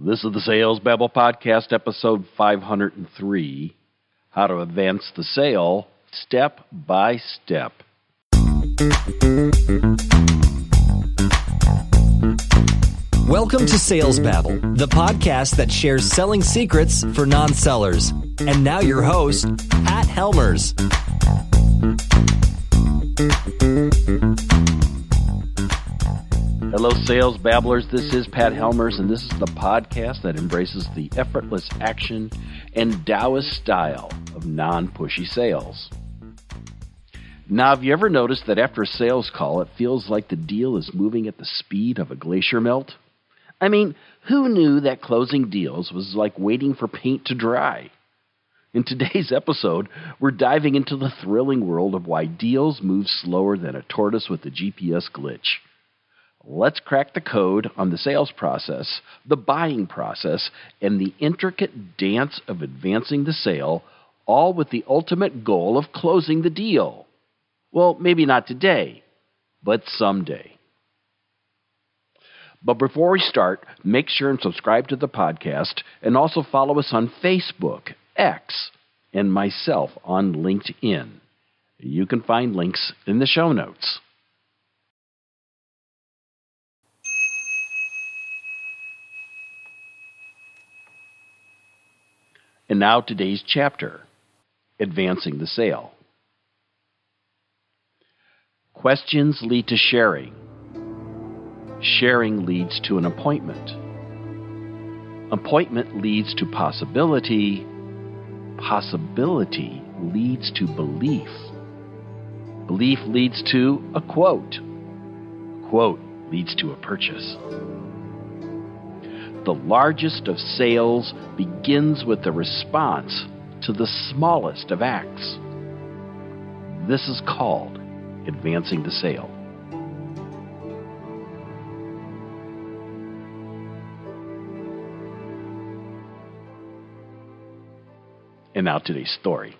This is the Sales Babble Podcast, episode 503, How to Advance the Sale Step by Step. Welcome to Sales Babble, the podcast that shares selling secrets for non-sellers. And now your host, Pat Helmers. Hello, Sales Babblers. This is Pat Helmers, and this is the podcast that embraces the effortless action and Taoist style of non-pushy sales. Now, have you ever noticed that after a sales call, it feels like the deal is moving at the speed of a glacier melt? I mean, who knew that closing deals was like waiting for paint to dry? In today's episode, we're diving into the thrilling world of why deals move slower than a tortoise with a GPS glitch. Let's crack the code on the sales process, the buying process, and the intricate dance of advancing the sale, all with the ultimate goal of closing the deal. Well, maybe not today, but someday. But before we start, make sure and subscribe to the podcast and also follow us on Facebook, X, and myself on LinkedIn. You can find links in the show notes. And now today's chapter, Advancing the Sale. Questions lead to sharing. Sharing leads to an appointment. Appointment leads to possibility. Possibility leads to belief. Belief leads to a quote. Quote leads to a purchase. The largest of sales begins with the response to the smallest of acts. This is called advancing the sale. And now today's story.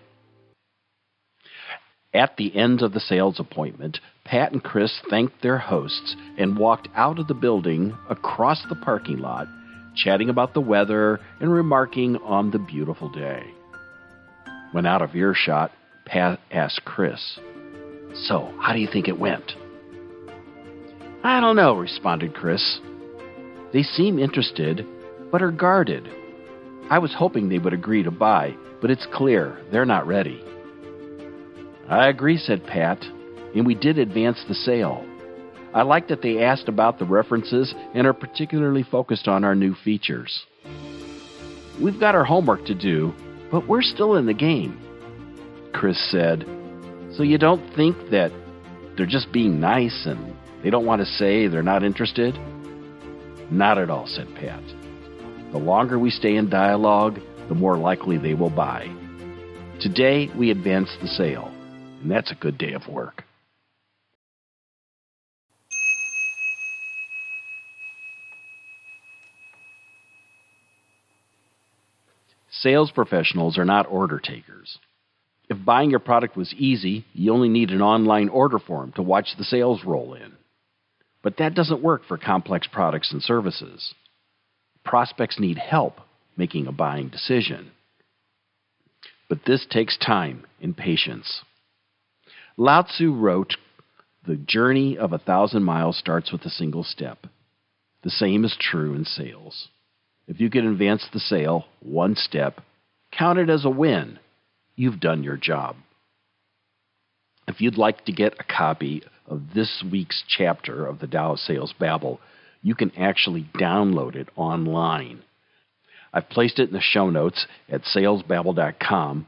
At the end of the sales appointment, Pat and Chris thanked their hosts and walked out of the building across the parking lot, chatting about the weather and remarking on the beautiful day. When out of earshot, Pat asked Chris, "So, how do you think it went?" "I don't know," responded Chris. "They seem interested, but are guarded. I was hoping they would agree to buy, but it's clear they're not ready." "I agree," said Pat, "and we did advance the sale. I like that they asked about the references and are particularly focused on our new features. We've got our homework to do, but we're still in the game." Chris said, "So you don't think that they're just being nice and they don't want to say they're not interested?" "Not at all," said Pat. "The longer we stay in dialogue, the more likely they will buy. Today, we advanced the sale, and that's a good day of work." Sales professionals are not order takers. If buying your product was easy, you only need an online order form to watch the sales roll in. But that doesn't work for complex products and services. Prospects need help making a buying decision. But this takes time and patience. Lao Tzu wrote, "The journey of 1,000 miles starts with a single step." The same is true in sales. If you can advance the sale one step, count it as a win. You've done your job. If you'd like to get a copy of this week's chapter of the Tao of Sales Babble, you can actually download it online. I've placed it in the show notes at salesbabble.com.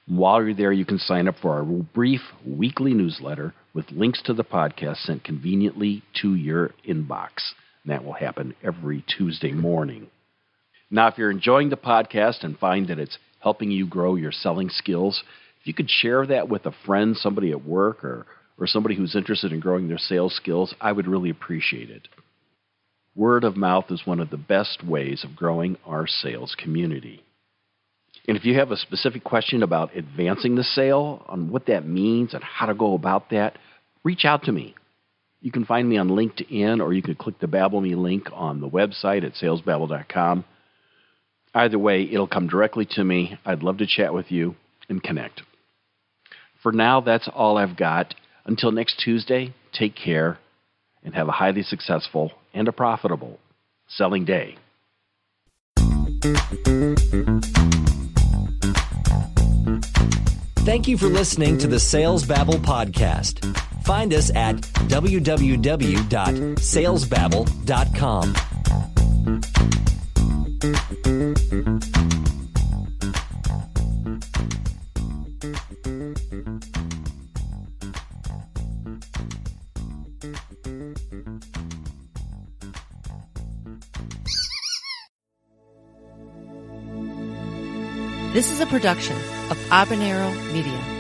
While you're there, you can sign up for our brief weekly newsletter with links to the podcast sent conveniently to your inbox. And that will happen every Tuesday morning. Now, if you're enjoying the podcast and find that it's helping you grow your selling skills, if you could share that with a friend, somebody at work, or somebody who's interested in growing their sales skills, I would really appreciate it. Word of mouth is one of the best ways of growing our sales community. And if you have a specific question about advancing the sale, on what that means and how to go about that, reach out to me. You can find me on LinkedIn, or you can click the Babble Me link on the website at salesbabble.com. Either way, it'll come directly to me. I'd love to chat with you and connect. For now, that's all I've got. Until next Tuesday, take care and have a highly successful and a profitable selling day. Thank you for listening to the Sales Babble podcast. Find us at www.salesbabble.com. This is a production of Habanero Media.